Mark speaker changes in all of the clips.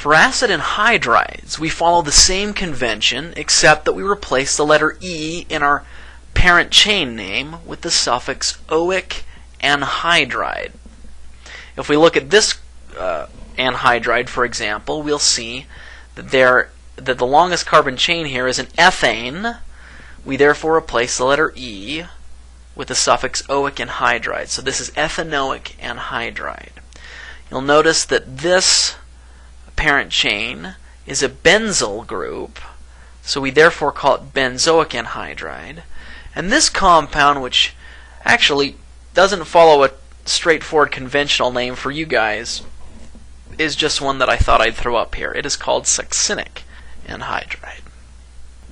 Speaker 1: For acid anhydrides, we follow the same convention except that we replace the letter E in our parent chain name with the suffix oic anhydride. If we look at this anhydride, for example, we'll see that the longest carbon chain here is an ethane. We therefore replace the letter E with the suffix oic anhydride. So this is ethanoic anhydride. You'll notice that this parent chain is a benzyl group, so we therefore call it benzoic anhydride. And this compound, which actually doesn't follow a straightforward conventional name for you guys, is just one that I thought I'd throw up here. It is called succinic anhydride.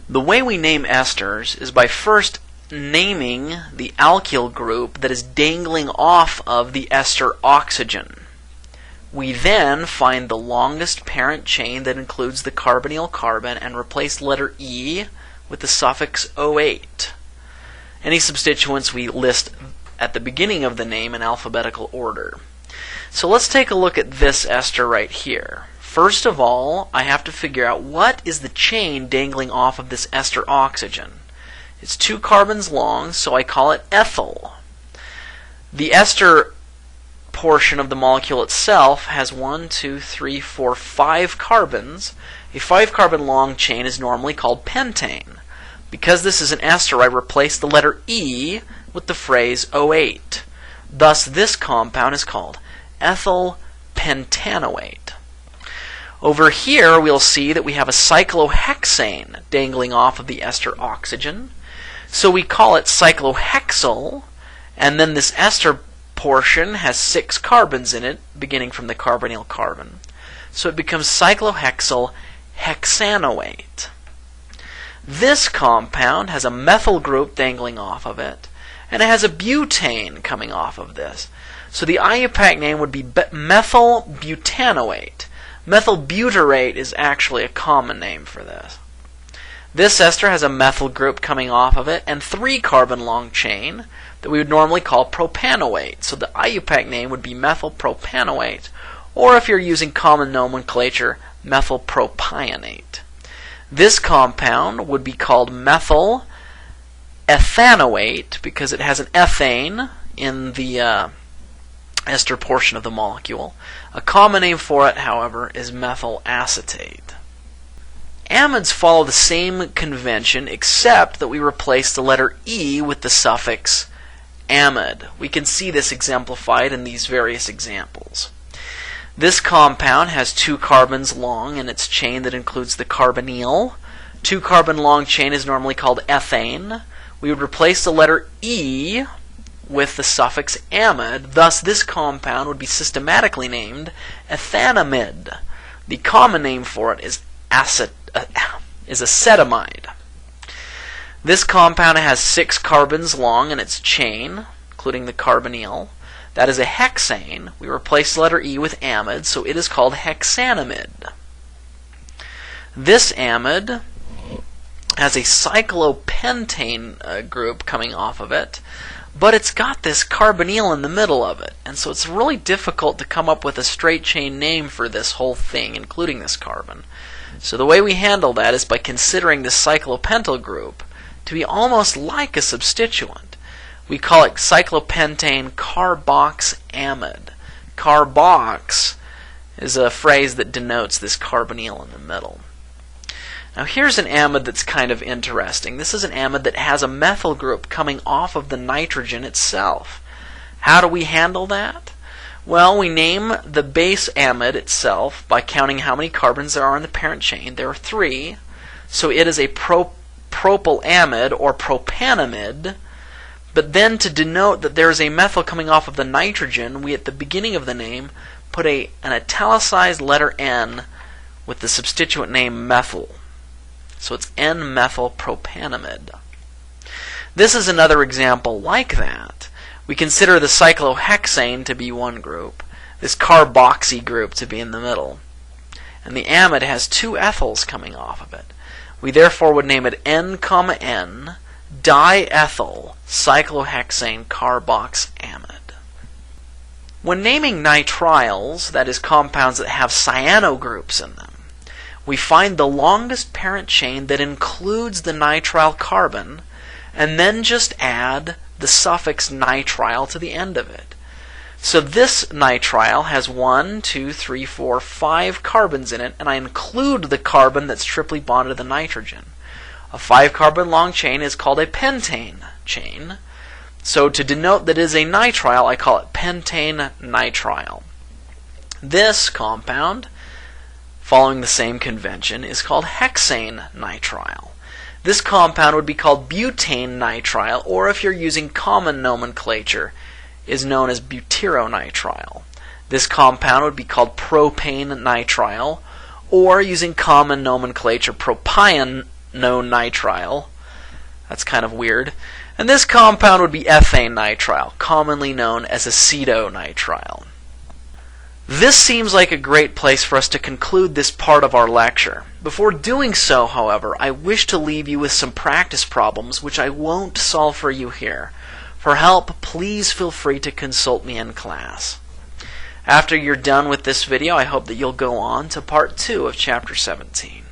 Speaker 1: The way we name esters is by first naming the alkyl group that is dangling off of the ester oxygen. We then find the longest parent chain that includes the carbonyl carbon and replace letter E with the suffix O8. Any substituents we list at the beginning of the name in alphabetical order. So let's take a look at this ester right here. First of all, I have to figure out what is the chain dangling off of this ester oxygen. It's 2 carbons long, so I call it ethyl. The ester portion of the molecule itself has 5 carbons. A 5-carbon long chain is normally called pentane. Because this is an ester, I replace the letter E with the phrase O8. Thus, this compound is called ethyl pentanoate. Over here, we'll see that we have a cyclohexane dangling off of the ester oxygen. So we call it cyclohexyl, and then this ester portion has 6 carbons in it, beginning from the carbonyl carbon. So it becomes cyclohexyl hexanoate. This compound has a methyl group dangling off of it, and it has a butane coming off of this. So the IUPAC name would be methyl butanoate. Methyl butyrate is actually a common name for this. This ester has a methyl group coming off of it and 3 carbon long chain that we would normally call propanoate. So the IUPAC name would be methyl propanoate, or if you're using common nomenclature, methyl propionate. This compound would be called methyl ethanoate because it has an ethane in the ester portion of the molecule. A common name for it, however, is methyl acetate. Amides follow the same convention except that we replace the letter E with the suffix amide. We can see this exemplified in these various examples. This compound has 2 carbons long in its chain that includes the carbonyl. 2 carbon long chain is normally called ethane. We would replace the letter E with the suffix amide. Thus, this compound would be systematically named ethanamide. The common name for it is acetamide. This compound has 6 carbons long in its chain, including the carbonyl. That is a hexane. We replace the letter E with amide, so it is called hexanamide. This amide has a cyclopentane group coming off of it, but it's got this carbonyl in the middle of it, and so it's really difficult to come up with a straight chain name for this whole thing, including this carbon. So the way we handle that is by considering this cyclopentyl group to be almost like a substituent. We call it cyclopentane carboxamide. Carbox is a phrase that denotes this carbonyl in the middle. Now here's an amide that's kind of interesting. This is an amide that has a methyl group coming off of the nitrogen itself. How do we handle that? Well, we name the base amide itself by counting how many carbons there are in the parent chain. There are 3. So it is a propylamide or propanamide. But then to denote that there is a methyl coming off of the nitrogen, we at the beginning of the name put an italicized letter N with the substituent name methyl. So it's N-methylpropanamide. This is another example like that. We consider the cyclohexane to be one group, this carboxy group to be in the middle, and the amide has 2 ethyls coming off of it. We therefore would name it N, N diethyl cyclohexane carboxamide. When naming nitriles, that is compounds that have cyano groups in them, we find the longest parent chain that includes the nitrile carbon and then just add the suffix nitrile to the end of it. So this nitrile has 1, 2, 3, 4, 5 carbons in it, and I include the carbon that's triply bonded to the nitrogen. A 5-carbon long chain is called a pentane chain. So to denote that it is a nitrile, I call it pentane nitrile. This compound, following the same convention, is called hexane nitrile. This compound would be called butane nitrile, or if you're using common nomenclature, is known as butyronitrile. This compound would be called propane nitrile, or using common nomenclature, propionyl. That's kind of weird. And this compound would be ethane nitrile, commonly known as acetonitrile. This seems like a great place for us to conclude this part of our lecture. Before doing so, however, I wish to leave you with some practice problems which I won't solve for you here. For help, please feel free to consult me in class. After you're done with this video, I hope that you'll go on to part 2 of Chapter 17.